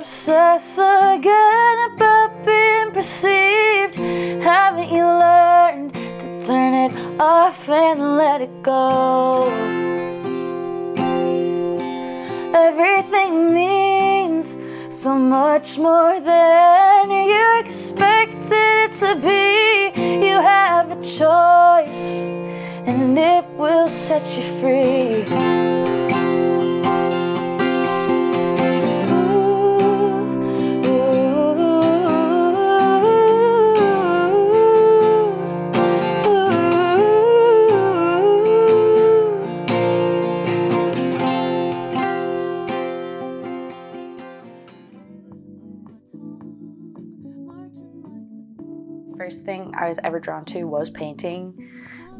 obsess again about being perceived? Haven't you learned to turn it off and let it go? Everything means so much more than you expected it to be. You have a choice, and it will set you free. First thing I was ever drawn to was painting,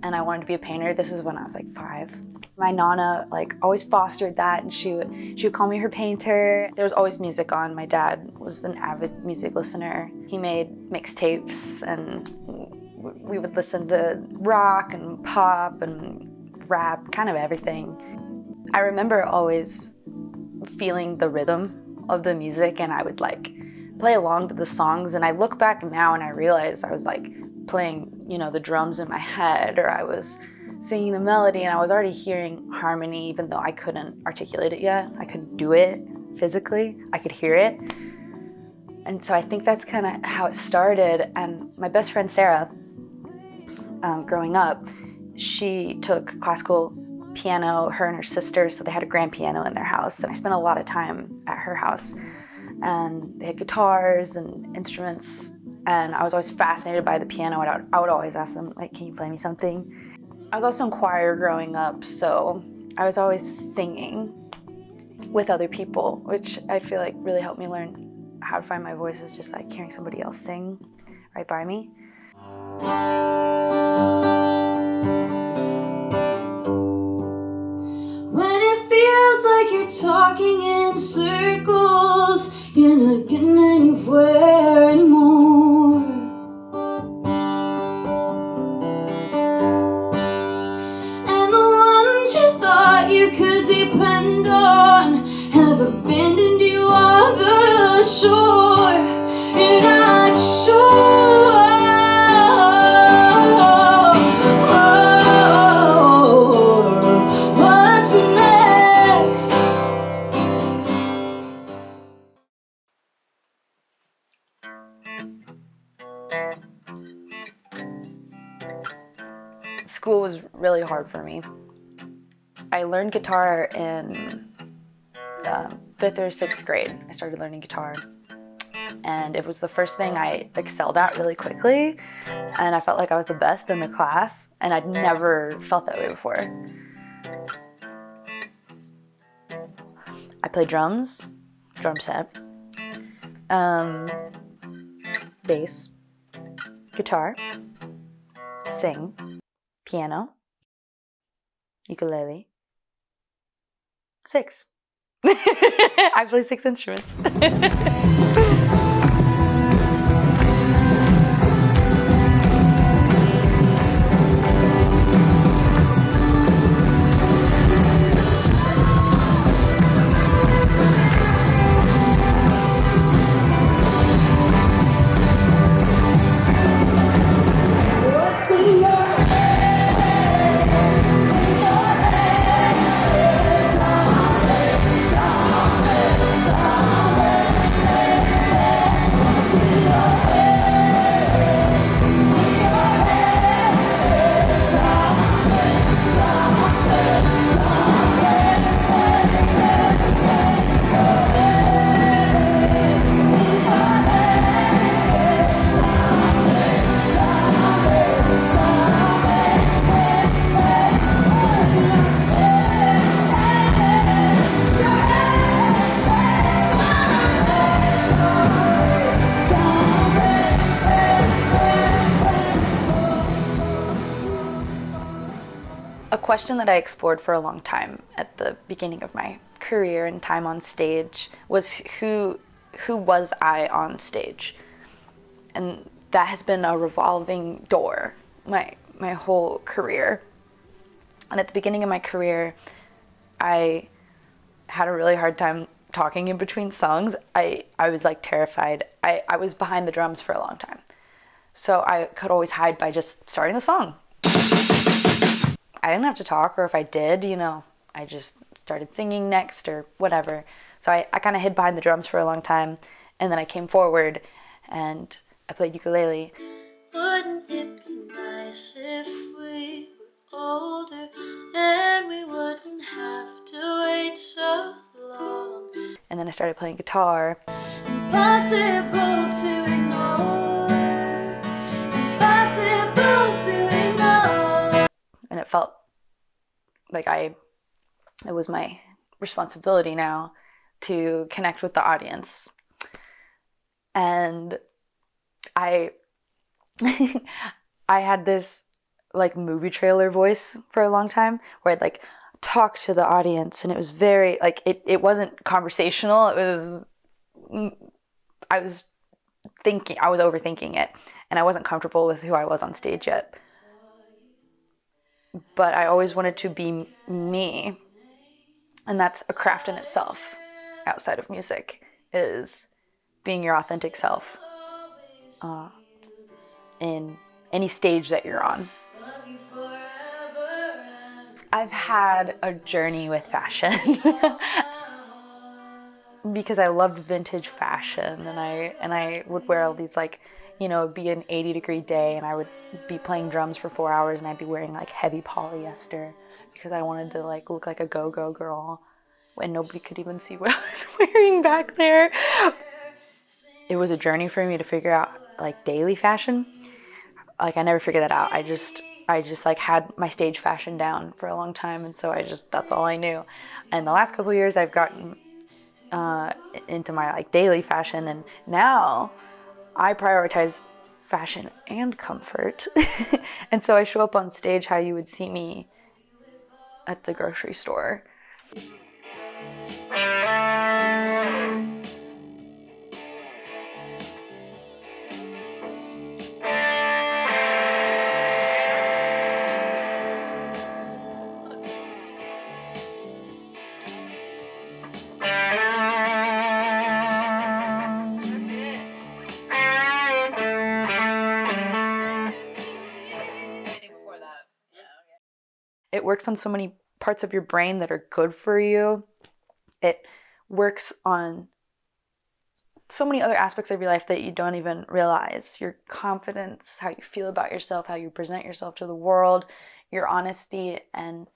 and I wanted to be a painter. This is when I was like 5. My nana always fostered that, and she would call me her painter. There was always music on. My dad was an avid music listener. He made mixtapes, and we would listen to rock and pop and rap, kind of everything. I remember always feeling the rhythm of the music, and I would play along to the songs, and I look back now and I realize I was playing, the drums in my head, or I was singing the melody, and I was already hearing harmony even though I couldn't articulate it yet. I couldn't do it physically. I could hear it. And so I think that's kind of how it started. And my best friend Sarah, growing up, she took classical piano, her and her sister, so they had a grand piano in their house, and I spent a lot of time at her house. And they had guitars and instruments, and I was always fascinated by the piano, and I would always ask them, can you play me something? I was also in choir growing up, so I was always singing with other people, which I feel really helped me learn how to find my voice, is just hearing somebody else sing right by me. When it feels like you're talking in circles, you're not getting anywhere anymore. And the ones you thought you could depend on have abandoned you on the shore. You're not sure. What's next? School was really hard for me. I learned guitar in 5th or 6th grade. I started learning guitar, and it was the first thing I excelled at really quickly, and I felt like I was the best in the class, and I'd never felt that way before. I play drums, drum set, bass, guitar, sing, piano, ukulele, 6. I play 6 instruments. A question that I explored for a long time at the beginning of my career and time on stage was who was I on stage? And that has been a revolving door my whole career. And at the beginning of my career, I had a really hard time talking in between songs, I was like terrified. I was behind the drums for a long time. So I could always hide by just starting the song. I didn't have to talk, or if I did, you know, I just started singing next or whatever. So I kind of hid behind the drums for a long time, and then I came forward and I played ukulele. Wouldn't it be nice if we were older and we wouldn't have to wait so long? And then I started playing guitar. Impossible to ignore. Impossible to ignore. And it felt like it was my responsibility now to connect with the audience. And I had this like movie trailer voice for a long time where I'd like talk to the audience, and it was very like it wasn't conversational. I was overthinking it, and I wasn't comfortable with who I was on stage yet. But I always wanted to be me, and that's a craft in itself. Outside of music, is being your authentic self in any stage that you're on. I've had a journey with fashion because I loved vintage fashion, and I would wear all these, like, you know, it'd be an 80-degree day and I would be playing drums for 4 hours and I'd be wearing like heavy polyester because I wanted to like look like a go-go girl. And nobody could even see what I was wearing back there. It was a journey for me to figure out like daily fashion. Like I never figured that out. I just like had my stage fashion down for a long time, and so that's all I knew. And the last couple of years I've gotten into my like daily fashion, and now I prioritize fashion and comfort. And so I show up on stage how you would see me at the grocery store. It works on so many parts of your brain that are good for you. It works on so many other aspects of your life that you don't even realize. Your confidence, how you feel about yourself, how you present yourself to the world, your honesty, and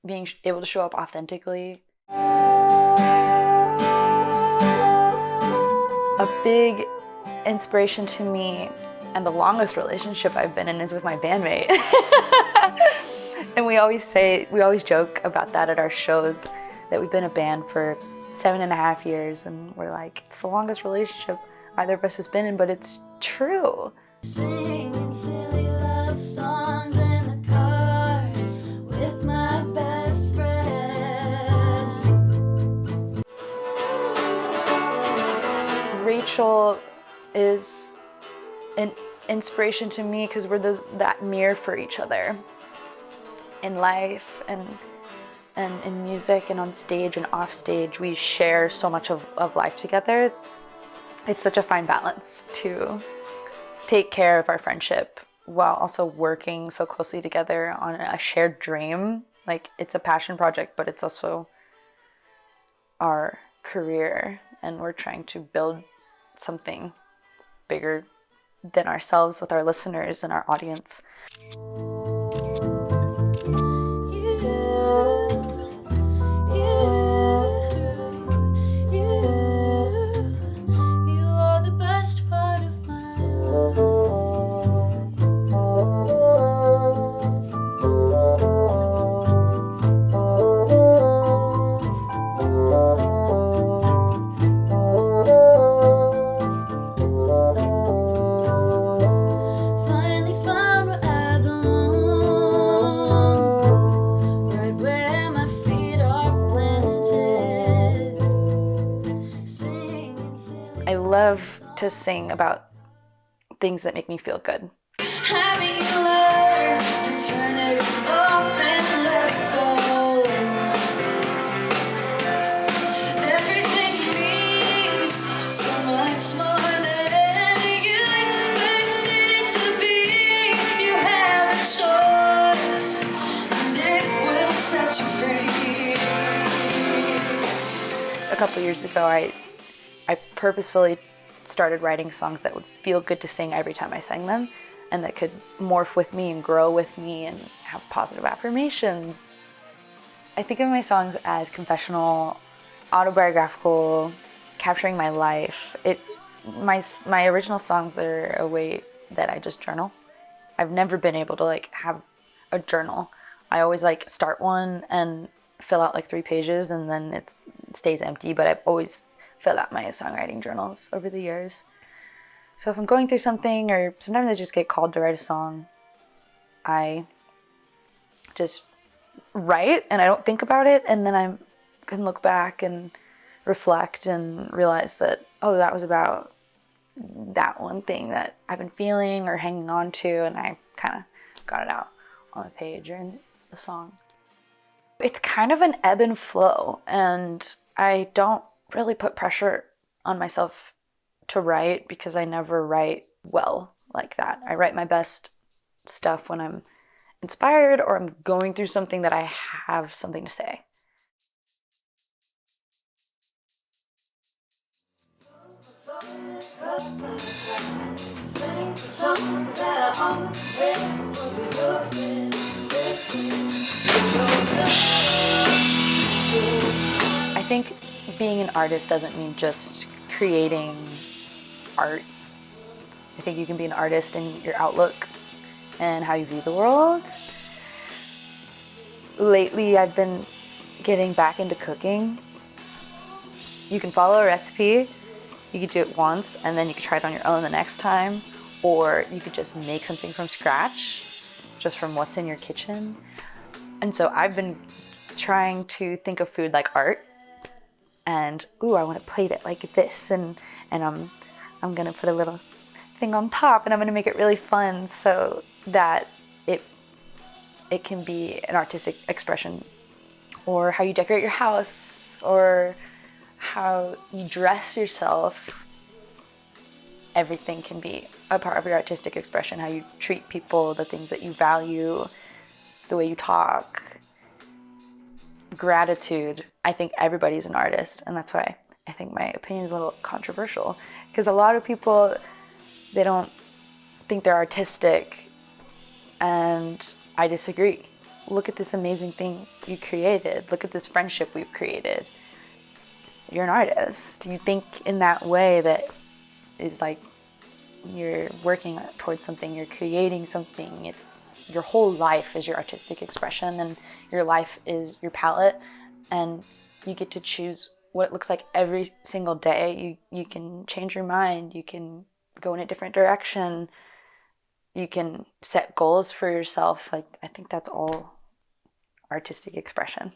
being able to show up authentically. A big inspiration to me, and the longest relationship I've been in, is with my bandmate. And we always joke about that at our shows, that we've been a band for 7.5 years, and we're like, it's the longest relationship either of us has been in, but it's true. Singing silly love songs in the car with my best friend. Rachel is an inspiration to me because we're that mirror for each other. In life and in music and on stage and off stage, we share so much of life together. It's such a fine balance to take care of our friendship while also working so closely together on a shared dream. Like, it's a passion project, but it's also our career, and we're trying to build something bigger than ourselves with our listeners and our audience. I love to sing about things that make me feel good. Have you learned to turn it off and let it go? Everything set you free. A couple years ago, I purposefully started writing songs that would feel good to sing every time I sang them, and that could morph with me and grow with me and have positive affirmations. I think of my songs as confessional, autobiographical, capturing my life. My original songs are a way that I just journal. I've never been able to like have a journal. I always like start one and fill out like 3 pages and then it stays empty, but I've always filled out my songwriting journals over the years. So if I'm going through something, or sometimes I just get called to write a song, I just write and I don't think about it, and then I can look back and reflect and realize that, oh, that was about that one thing that I've been feeling or hanging on to, and I kind of got it out on the page or in the song. It's kind of an ebb and flow, and I don't really put pressure on myself to write because I never write well like that. I write my best stuff when I'm inspired or I'm going through something that I have something to say. I think being an artist doesn't mean just creating art. I think you can be an artist in your outlook and how you view the world. Lately, I've been getting back into cooking. You can follow a recipe, you could do it once, and then you could try it on your own the next time, or you could just make something from scratch, just from what's in your kitchen. And so I've been trying to think of food like art, and I want to plate it like this, and I'm gonna put a little thing on top, and I'm gonna make it really fun so that it can be an artistic expression. Or how you decorate your house, or how you dress yourself. Everything can be a part of your artistic expression. How you treat people, the things that you value, the way you talk. Gratitude. I think everybody's an artist, and that's why I think my opinion is a little controversial, because a lot of people, they don't think they're artistic, and I disagree. Look at this amazing thing you created. Look at this friendship we've created. You're an artist. You think in that way that is like you're working towards something, you're creating something. It's your whole life is your artistic expression, and your life is your palette, and you get to choose what it looks like every single day. You can change your mind, you can go in a different direction, you can set goals for yourself. Like, I think that's all artistic expression.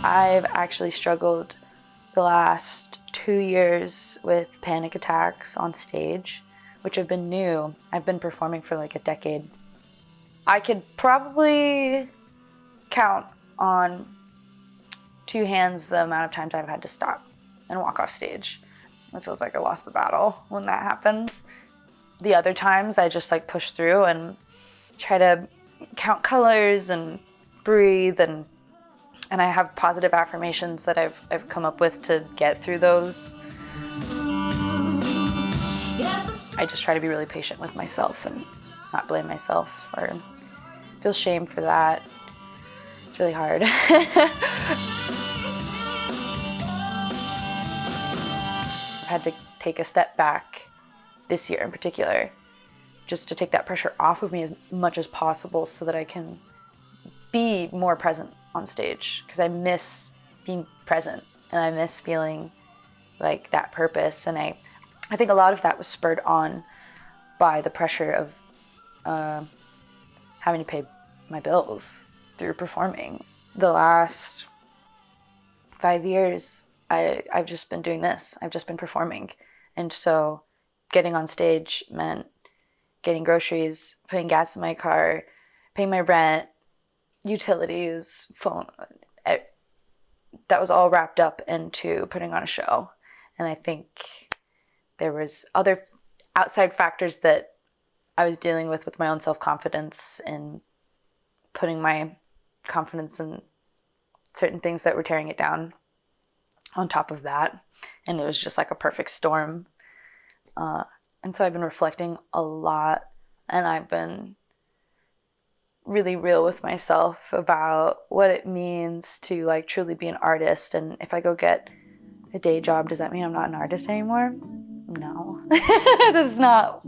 I've actually struggled the last 2 years with panic attacks on stage, which have been new. I've been performing for like a decade. I could probably count on 2 hands the amount of times I've had to stop and walk off stage. It feels like I lost the battle when that happens. The other times I just like push through and try to count colors and breathe, and I have positive affirmations that I've come up with to get through those. I just try to be really patient with myself and not blame myself or feel shame for that. It's really hard. I had to take a step back this year in particular, just to take that pressure off of me as much as possible so that I can be more present on stage, because I miss being present and I miss feeling like that purpose. And I think a lot of that was spurred on by the pressure of having to pay my bills through performing. The last 5 years, I've just been doing this. I've just been performing. And so getting on stage meant getting groceries, putting gas in my car, paying my rent, utilities, phone. That was all wrapped up into putting on a show. And I think there was other outside factors that I was dealing with my own self-confidence and putting my confidence in certain things that were tearing it down on top of that. And it was just like a perfect storm. And so I've been reflecting a lot, and I've been really real with myself about what it means to like truly be an artist. And if I go get a day job, does that mean I'm not an artist anymore? No. That's not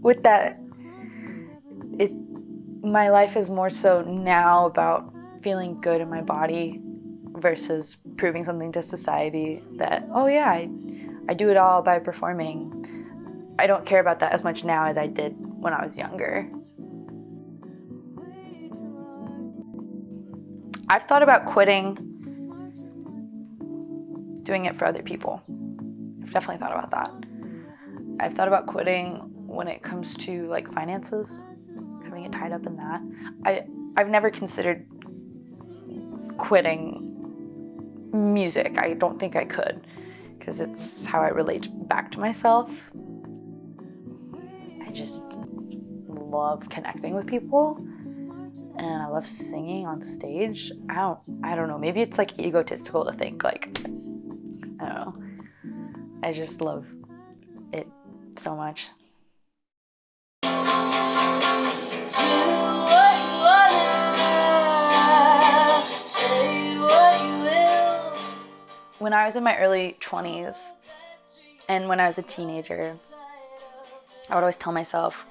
with that. My life is more so now about feeling good in my body versus proving something to society that, oh yeah, I do it all by performing. I don't care about that as much now as I did when I was younger. I've thought about quitting doing it for other people. I've definitely thought about that. I've thought about quitting when it comes to like finances, having it tied up in that. I've never considered quitting music. I don't think I could, because it's how I relate back to myself. I just love connecting with people, and I love singing on stage. I don't know, maybe it's like egotistical to think like, I don't know. I just love it so much. When I was in my early 20s and when I was a teenager, I would always tell myself,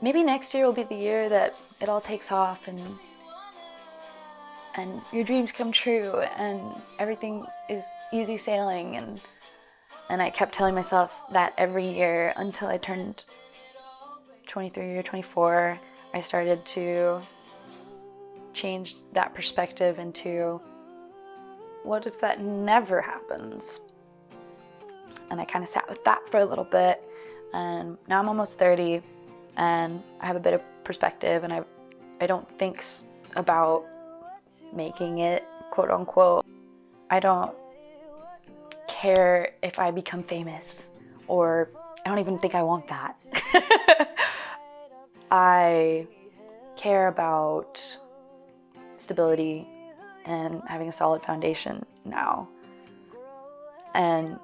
maybe next year will be the year that it all takes off and your dreams come true and everything is easy sailing. And I kept telling myself that every year until I turned 23 or 24. I started to change that perspective into, what if that never happens? And I kind of sat with that for a little bit, and now I'm almost 30 and I have a bit of perspective, and I don't think about making it, quote unquote. I don't care if I become famous, or I don't even think I want that. I care about stability and having a solid foundation now, and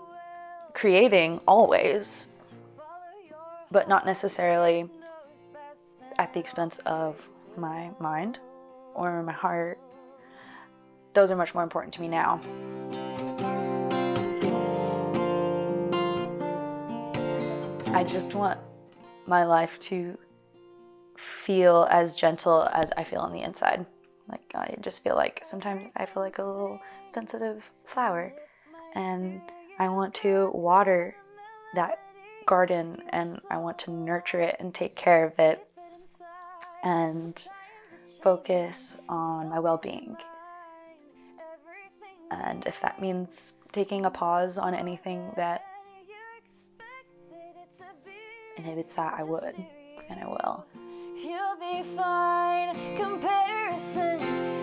creating always, but not necessarily at the expense of my mind or my heart. Those are much more important to me now. I just want my life to feel as gentle as I feel on the inside. Like, I just feel like sometimes I feel like a little sensitive flower, and I want to water that garden, and I want to nurture it and take care of it and focus on my well-being. And if that means taking a pause on anything that inhibits that, I would, and I will. You'll be fine. Comparison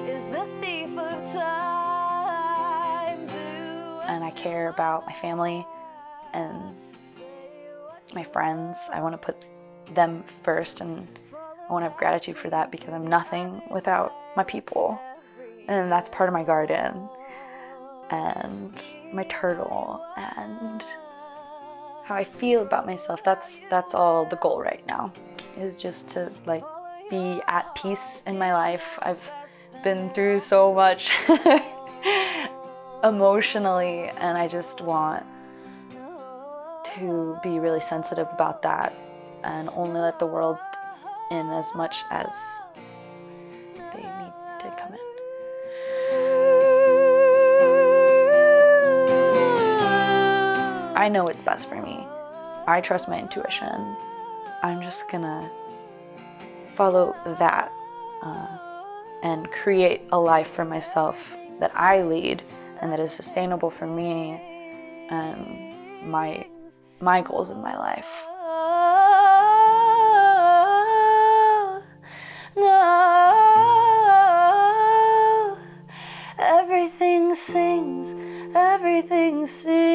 is the thief of time. And I care about my family and my friends. I want to put them first, and I want to have gratitude for that, because I'm nothing without my people. And that's part of my garden and my turtle and how I feel about myself. That's all the goal right now, is just to like be at peace in my life. I've been through so much emotionally, and I just want to be really sensitive about that and only let the world in as much as they need to come in. I know what's best for me. I trust my intuition. I'm just gonna follow that and create a life for myself that I lead and that is sustainable for me and my goals in my life. No, everything sings, everything sings.